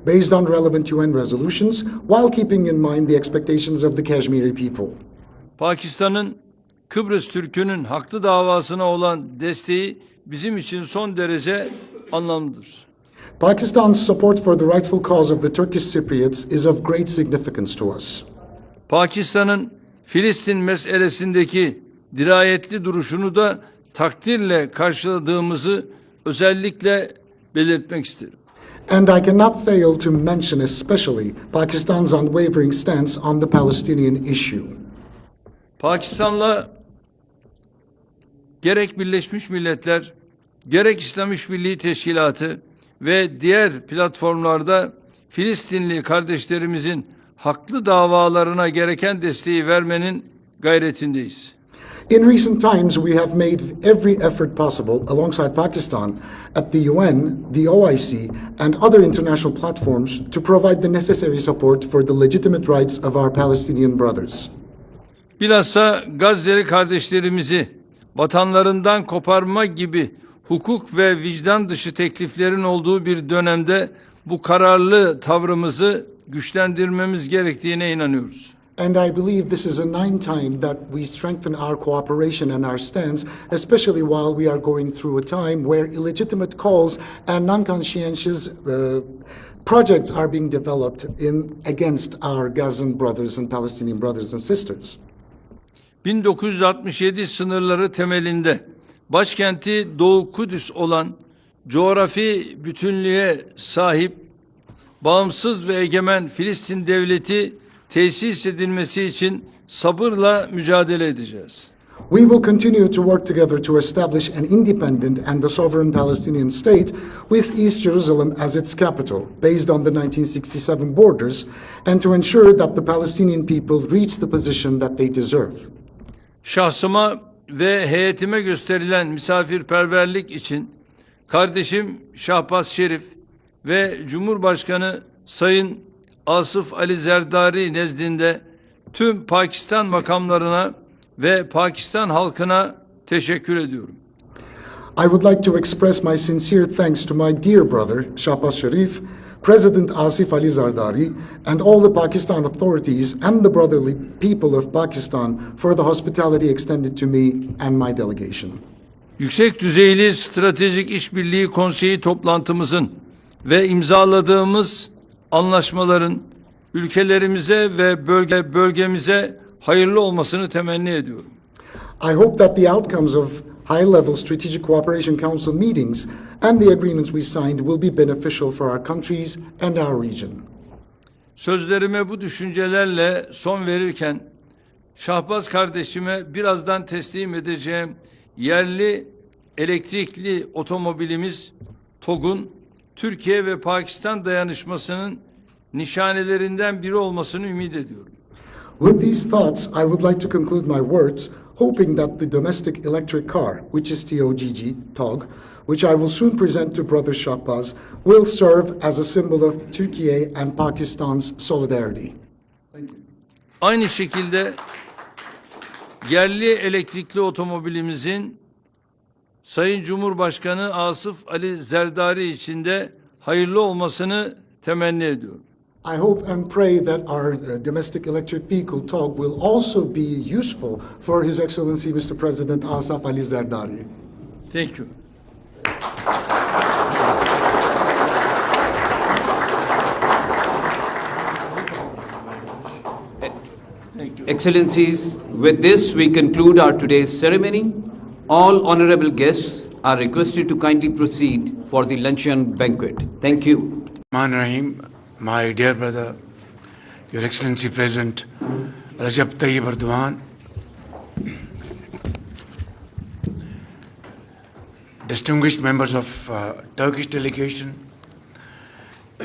based on relevant UN resolutions, while keeping in mind the expectations of the Kashmiri people. Pakistan'ın Kıbrıs Türk'ünün haklı davasına olan desteği bizim için son derece anlamlıdır. Pakistan's support for the rightful cause of the Turkish Cypriots is of great significance to us. Pakistan'ın Filistin meselesindeki dirayetli duruşunu da takdirle karşıladığımızı özellikle belirtmek isterim. And I cannot fail to mention especially Pakistan's unwavering stance on the Palestinian issue. Pakistan'la gerek Birleşmiş Milletler, gerek İslam İşbirliği Teşkilatı ve diğer platformlarda Filistinli kardeşlerimizin haklı davalarına gereken desteği vermenin gayretindeyiz. In recent times, we have made every effort possible alongside Pakistan at the UN, the OIC, and other international platforms to provide the necessary support for the legitimate rights of our Palestinian brothers. Bilhassa Gazze'li kardeşlerimizi vatanlarından koparma gibi hukuk ve vicdan dışı tekliflerin olduğu bir dönemde bu kararlı tavrımızı güçlendirmemiz gerektiğine inanıyoruz. And I believe this is a ninth time that we strengthen our cooperation and our stance, especially while we are going through a time where illegitimate calls and non-conscientious projects are being developed against our Gazan brothers and Palestinian brothers and sisters. 1967 sınırları temelinde başkenti Doğu Kudüs olan coğrafi bütünlüğe sahip bağımsız ve egemen Filistin devleti tesis edilmesi için sabırla mücadele edeceğiz. We will continue to work together to establish an independent and a sovereign Palestinian state with East Jerusalem as its capital, based on the 1967 borders, and to ensure that the Palestinian people reach the position that they deserve. Şahsıma ve heyetime gösterilen misafirperverlik için kardeşim Şahbaz Şerif ve Cumhurbaşkanı Sayın Asif Ali Zerdari nezdinde tüm Pakistan makamlarına ve Pakistan halkına teşekkür ediyorum. I would like to express my sincere thanks to my dear brother, Shahbaz Sharif, President Asif Ali Zardari, and all the Pakistan authorities and the brotherly people of Pakistan for the hospitality extended to me and my delegation. Yüksek düzeyli Stratejik İşbirliği Konseyi toplantımızın ve imzaladığımız anlaşmaların ülkelerimize ve bölgemize hayırlı olmasını temenni ediyorum. I hope that the outcomes of high-level Strategic Cooperation Council meetings and the agreements we signed will be beneficial for our countries and our region. Sözlerime bu düşüncelerle son verirken Şahbaz kardeşime birazdan teslim edeceğim yerli elektrikli otomobilimiz TOG'un Türkiye ve Pakistan dayanışmasının nişanelerinden biri olmasını ümit ediyorum. With these thoughts, I would like to conclude my words, hoping that the domestic electric car, which is TOG, which I will soon present to Brother Shahbaz, will serve as a symbol of Turkey and Pakistan's solidarity. Aynı şekilde yerli elektrikli otomobilimizin Sayın Cumhurbaşkanı Asif Ali Zerdari için de hayırlı olmasını temenni ediyorum. I hope and pray that our domestic electric vehicle TOG will also be useful for His Excellency Mr. President Asif Ali Zardari. Thank you. Excellencies, with this we conclude our today's ceremony. All honorable guests are requested to kindly proceed for the luncheon banquet. Thank you. Rahim, my dear brother, Your Excellency President Rajab Tayyip Erdogan, distinguished members of Turkish delegation,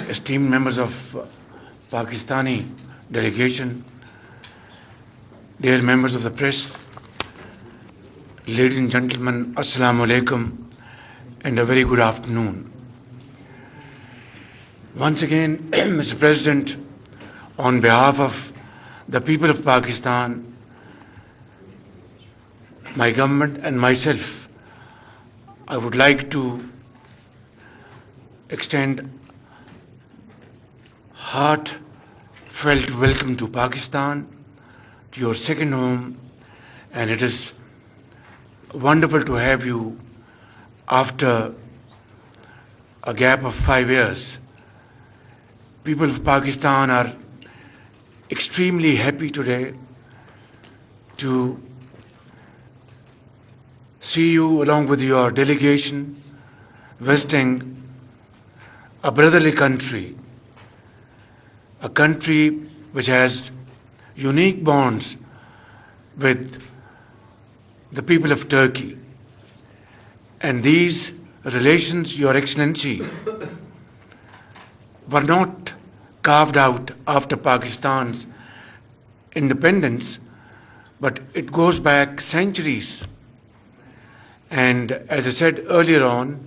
esteemed members of Pakistani delegation, dear members of the press, ladies and gentlemen, Assalamu alaikum and a very good afternoon. Once again, Mr. President, on behalf of the people of Pakistan, my government and myself, I would like to extend heartfelt welcome to Pakistan, to your second home, and it is wonderful to have you after a gap of 5 years. People of Pakistan are extremely happy today to see you along with your delegation visiting a brotherly country, a country which has unique bonds with the people of Turkey. And these relations, Your Excellency, were not carved out after Pakistan's independence, but it goes back centuries. And as I said earlier on,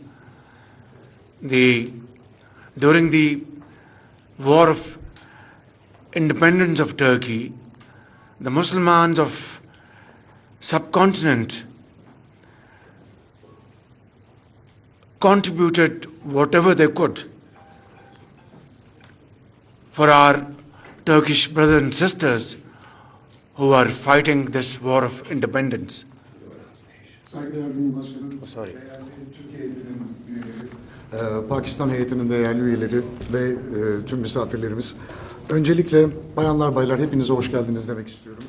during the war of independence of Turkey, the Muslims of subcontinent contributed whatever they could for our Turkish brothers and sisters who are fighting this war of independence. Saygıdeğer Cumhurbaşkanım, Türkiye heyetinin üyeleri, Pakistan heyetinin değerli üyeleri ve tüm misafirlerimiz. Öncelikle bayanlar baylar hepinize hoş geldiniz demek istiyorum.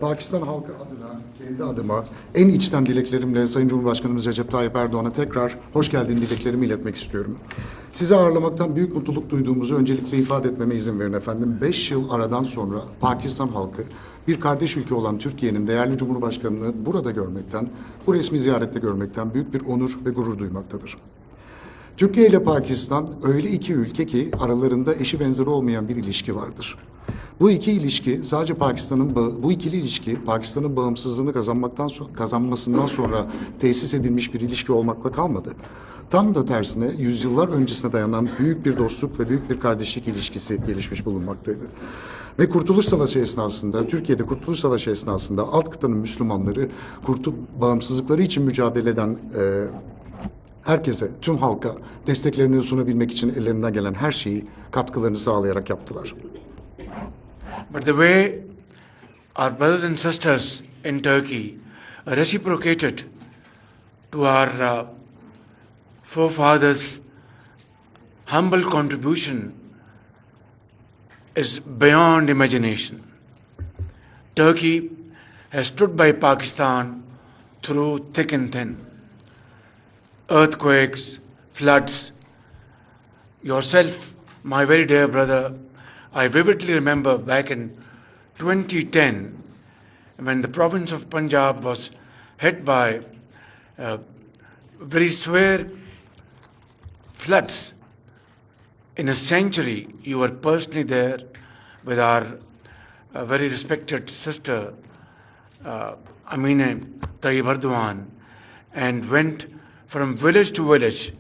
Pakistan halkı adına, kendi adıma en içten dileklerimle Sayın Cumhurbaşkanımız Recep Tayyip Erdoğan'a tekrar hoş geldin dileklerimi iletmek istiyorum. Sizi ağırlamaktan büyük mutluluk duyduğumuzu öncelikle ifade etmeme izin verin efendim. 5 yıl aradan sonra Pakistan halkı bir kardeş ülke olan Türkiye'nin değerli Cumhurbaşkanını burada görmekten, bu resmi ziyarette görmekten büyük bir onur ve gurur duymaktadır. Türkiye ile Pakistan öyle iki ülke ki aralarında eşi benzeri olmayan bir ilişki vardır. Bu iki ilişki sadece bu ikili ilişki Pakistan'ın bağımsızlığını kazanmasından sonra tesis edilmiş bir ilişki olmakla kalmadı. Tam da tersine yüzyıllar öncesine dayanan büyük bir dostluk ve büyük bir kardeşlik ilişkisi gelişmiş bulunmaktaydı. Ve Kurtuluş Savaşı esnasında, Türkiye'de Kurtuluş Savaşı esnasında alt kıtanın Müslümanları bağımsızlıkları için mücadele eden herkese, tüm halka desteklerini sunabilmek için ellerinden gelen her şeyi katkılarını sağlayarak yaptılar. But the way our brothers and sisters in Turkey reciprocated to our forefathers' humble contribution is beyond imagination. Turkey has stood by Pakistan through thick and thin. Earthquakes, floods. Yourself, my very dear brother, I vividly remember back in 2010 when the province of Punjab was hit by very severe floods. In a century, you were personally there with our very respected sister Amine Tayyib Erdogan, and went from village to village,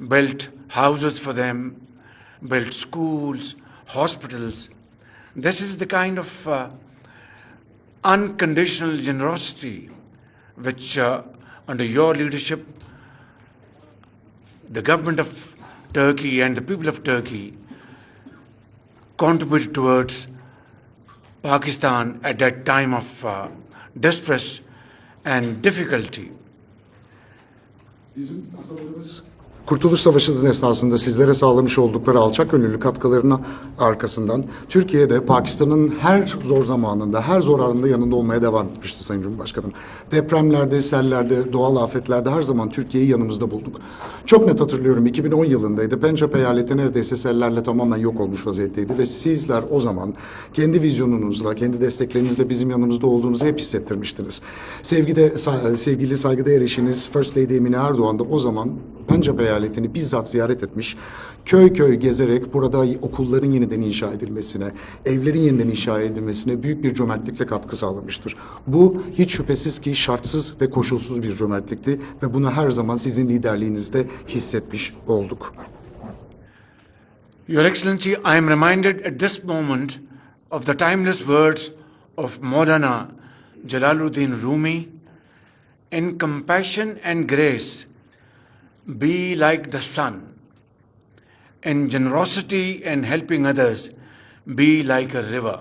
built houses for them, built schools, hospitals. This is the kind of unconditional generosity which under your leadership, the government of Turkey and the people of Turkey contributed towards Pakistan at that time of distress and difficulty. Bizim atalarımız Kurtuluş Savaşı esnasında sizlere sağlamış oldukları alçak gönüllü katkılarının arkasından Türkiye'de Pakistan'ın her zor zamanında, her zor anında yanında olmaya devam etmişti Sayın Cumhurbaşkanım. Depremlerde, sellerde, doğal afetlerde her zaman Türkiye'yi yanımızda bulduk. Çok net hatırlıyorum, 2010 yılındaydı. Pencap eyaleti neredeyse sellerle tamamen yok olmuş vaziyetteydi ve sizler o zaman kendi vizyonunuzla, kendi desteklerinizle bizim yanımızda olduğunuzu hep hissettirmiştiniz. Sevgili saygıdeğer eşiniz First Lady Emine Erdoğan da o zaman Pencap eyaletini bizzat ziyaret etmiş, köy köy gezerek burada okulların yeniden inşa edilmesine, evlerin yeniden inşa edilmesine büyük bir cömertlikle katkı sağlamıştır. Bu hiç şüphesiz ki şartsız ve koşulsuz bir cömertlikti ve bunu her zaman sizin liderliğinizde hissetmiş olduk. Your Excellency, I am reminded at this moment of the timeless words of Maulana Jalaluddin Rumi, "In compassion and grace, be like the sun. In generosity and helping others, be like a river."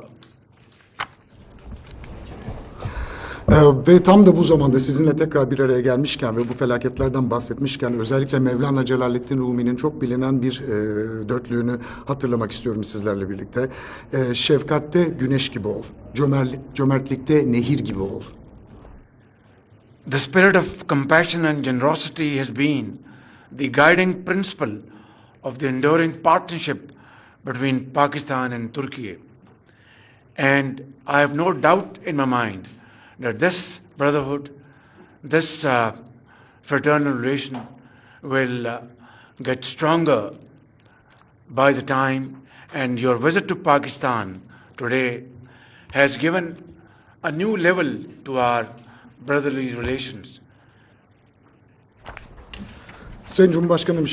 Ve tam da bu zamanda sizinle tekrar bir araya gelmişken ve bu felaketlerden bahsetmişken özellikle Mevlana Celaleddin Rumi'nin çok bilinen bir dörtlüğünü hatırlamak istiyorum sizlerle birlikte. Şefkatte güneş gibi ol, cömertlikte nehir gibi ol. The spirit of compassion and generosity has been the guiding principle of the enduring partnership between Pakistan and Turkey. And I have no doubt in my mind that this brotherhood, this fraternal relation will get stronger by the time, and your visit to Pakistan today has given a new level to our brotherly relations. Sayın Cumhurbaşkanım,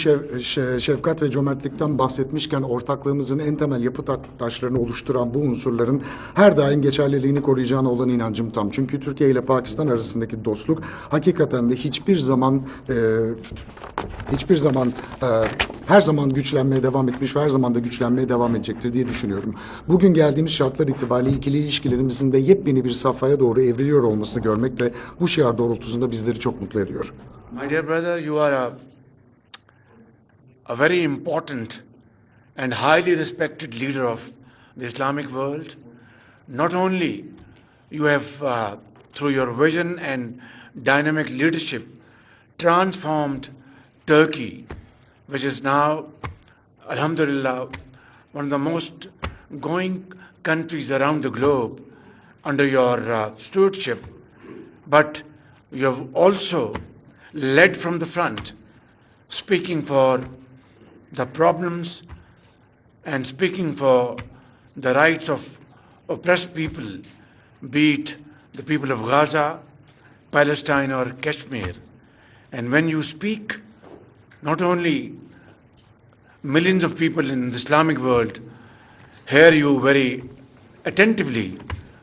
şefkat ve cömertlikten bahsetmişken ortaklığımızın en temel yapı taşlarını oluşturan bu unsurların her daim geçerliliğini koruyacağına olan inancım tam. Çünkü Türkiye ile Pakistan arasındaki dostluk hakikaten de her zaman güçlenmeye devam etmiş ve her zaman da güçlenmeye devam edecektir diye düşünüyorum. Bugün geldiğimiz şartlar itibariyle ikili ilişkilerimizin de yepyeni bir safhaya doğru evriliyor olmasını görmek de bu şiar doğrultusunda bizleri çok mutlu ediyor. My dear brother, you are a very important and highly respected leader of the Islamic world. Not only you have, through your vision and dynamic leadership, transformed Turkey, which is now, alhamdulillah, one of the most going countries around the globe under your stewardship, but you have also led from the front, speaking for the problems and speaking for the rights of oppressed people, be it the people of Gaza, Palestine or Kashmir. And when you speak, not only millions of people in the Islamic world hear you very attentively,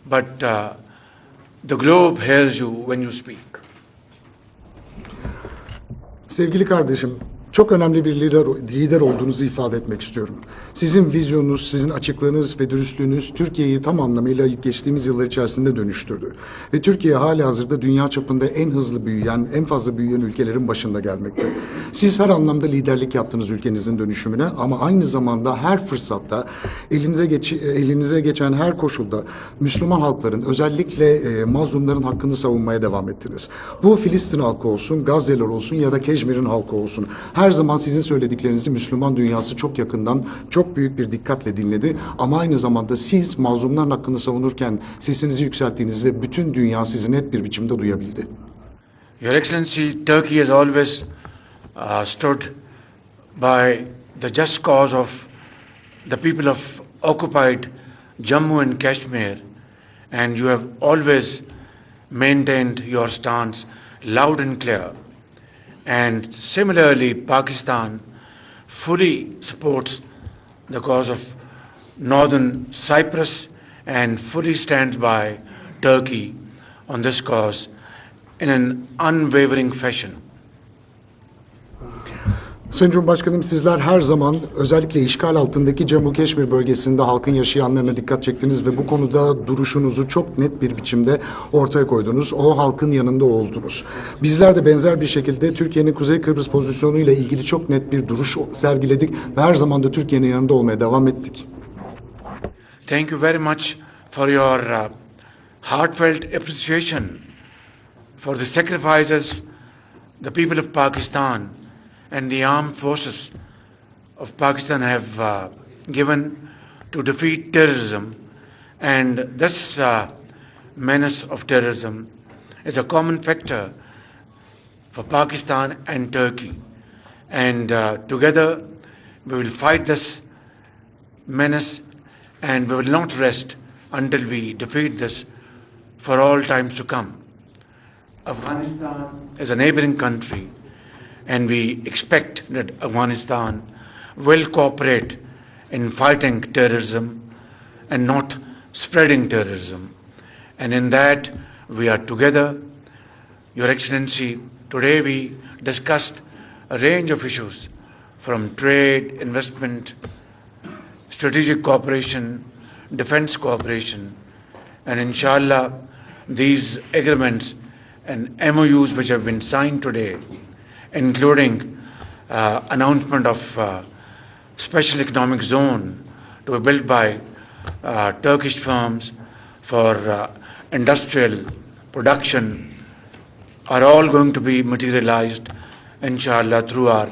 but the globe hears you when you speak. Sevgili kardeşim, çok önemli bir lider olduğunuzu ifade etmek istiyorum. Sizin vizyonunuz, sizin açıklığınız ve dürüstlüğünüz Türkiye'yi tam anlamıyla geçtiğimiz yıllar içerisinde dönüştürdü. Ve Türkiye halihazırda dünya çapında en hızlı büyüyen, en fazla büyüyen ülkelerin başında gelmekte. Siz her anlamda liderlik yaptınız ülkenizin dönüşümüne ama aynı zamanda her fırsatta elinize geçen her koşulda Müslüman halkların, özellikle mazlumların hakkını savunmaya devam ettiniz. Bu Filistin halkı olsun, Gazze'ler olsun ya da Keşmir'in halkı olsun. Her zaman sizin söylediklerinizi Müslüman dünyası çok yakından, çok büyük bir dikkatle dinledi. Ama aynı zamanda siz mazlumların hakkını savunurken sesinizi yükselttiğinizde bütün dünya sizi net bir biçimde duyabildi. Your Excellency, Turkey has always stood by the just cause of the people of occupied Jammu and Kashmir, and you have always maintained your stance loud and clear. And similarly, Pakistan fully supports the cause of Northern Cyprus and fully stands by Turkey on this cause in an unwavering fashion. Sayın Cumhurbaşkanım, sizler her zaman özellikle işgal altındaki Cemmu Keşmir bölgesinde halkın yaşayanlarına dikkat çektiniz ve bu konuda duruşunuzu çok net bir biçimde ortaya koydunuz. O halkın yanında oldunuz. Bizler de benzer bir şekilde Türkiye'nin Kuzey Kıbrıs pozisyonuyla ilgili çok net bir duruş sergiledik ve her zaman da Türkiye'nin yanında olmaya devam ettik. Thank you very much for your heartfelt appreciation for the sacrifices the people of Pakistan and the armed forces of Pakistan have given to defeat terrorism. And this menace of terrorism is a common factor for Pakistan and Turkey. And together we will fight this menace, and we will not rest until we defeat this for all times to come. Afghanistan is a neighboring country, and we expect that Afghanistan will cooperate in fighting terrorism and not spreading terrorism. And in that, we are together. Your Excellency, today we discussed a range of issues from trade, investment, strategic cooperation, defense cooperation, and inshallah, these agreements and MOUs which have been signed today, including announcement of special economic zone to be built by Turkish firms for industrial production are all going to be materialized, inshallah, through our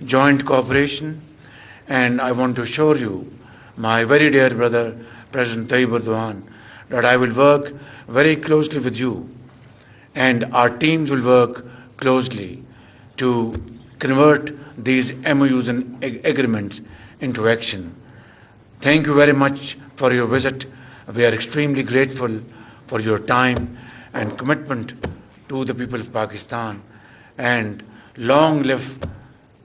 joint cooperation. And I want to assure you, my very dear brother, President Tayyip Erdogan, that I will work very closely with you, and our teams will work closely to convert these MOUs and agreements into action. Thank you very much for your visit. We are extremely grateful for your time and commitment to the people of Pakistan. And long live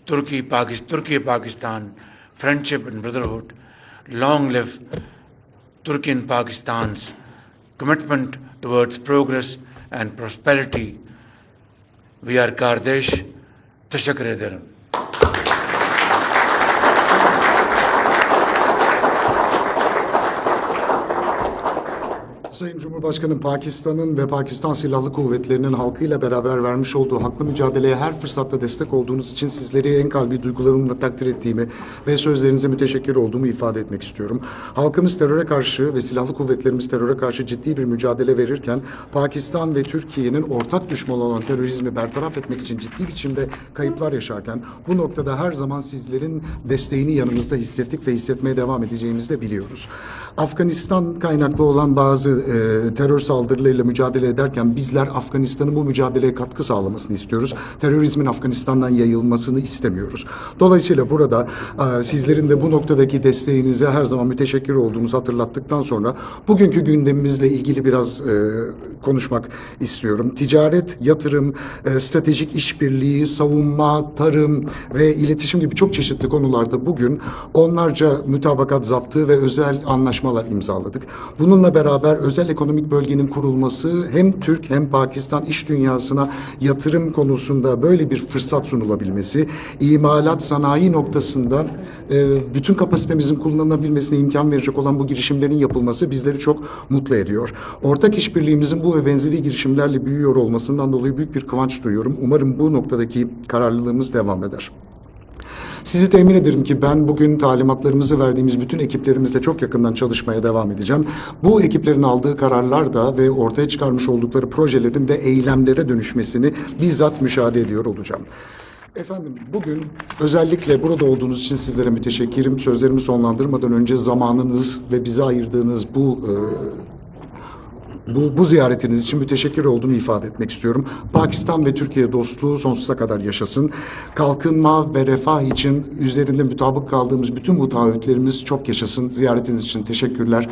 Turkey-Pakistan friendship and brotherhood. Long live Turkey and Pakistan's commitment towards progress and prosperity. We are Kardesh. Teşekkür ederim. Sayın Cumhurbaşkanım, Pakistan'ın ve Pakistan Silahlı Kuvvetleri'nin halkıyla beraber vermiş olduğu haklı mücadeleye her fırsatta destek olduğunuz için sizleri en kalbi duygularımla takdir ettiğimi ve sözlerinize müteşekkir olduğumu ifade etmek istiyorum. Halkımız teröre karşı ve silahlı kuvvetlerimiz teröre karşı ciddi bir mücadele verirken Pakistan ve Türkiye'nin ortak düşmanı olan terörizmi bertaraf etmek için ciddi biçimde kayıplar yaşarken bu noktada her zaman sizlerin desteğini yanımızda hissettik ve hissetmeye devam edeceğimizi de biliyoruz. Afganistan kaynaklı olan bazı terör saldırılarıyla mücadele ederken bizler Afganistan'ın bu mücadeleye katkı sağlamasını istiyoruz. Terörizmin Afganistan'dan yayılmasını istemiyoruz. Dolayısıyla burada sizlerin de bu noktadaki desteğinize her zaman müteşekkir olduğumuzu hatırlattıktan sonra bugünkü gündemimizle ilgili biraz konuşmak istiyorum. Ticaret, yatırım, stratejik işbirliği, savunma, tarım ve iletişim gibi çok çeşitli konularda bugün onlarca mütabakat zaptı ve özel anlaşmalar imzaladık. Bununla beraber özel ekonomik bölgenin kurulması hem Türk hem Pakistan iş dünyasına yatırım konusunda böyle bir fırsat sunulabilmesi, imalat sanayi noktasında bütün kapasitemizin kullanılabilmesine imkan verecek olan bu girişimlerin yapılması bizleri çok mutlu ediyor. Ortak işbirliğimizin bu ve benzeri girişimlerle büyüyor olmasından dolayı büyük bir kıvanç duyuyorum. Umarım bu noktadaki kararlılığımız devam eder. Sizi temin ederim ki ben bugün talimatlarımızı verdiğimiz bütün ekiplerimizle çok yakından çalışmaya devam edeceğim. Bu ekiplerin aldığı kararlar da ve ortaya çıkarmış oldukları projelerin de eylemlere dönüşmesini bizzat müşahede ediyor olacağım. Efendim bugün özellikle burada olduğunuz için sizlere müteşekkirim. Sözlerimi sonlandırmadan önce zamanınız ve bize ayırdığınız bu ziyaretiniz için müteşekkir olduğumu ifade etmek istiyorum. Pakistan ve Türkiye dostluğu sonsuza kadar yaşasın. Kalkınma ve refah için üzerinde mutabık kaldığımız bütün bu taahhütlerimiz çok yaşasın. Ziyaretiniz için teşekkürler.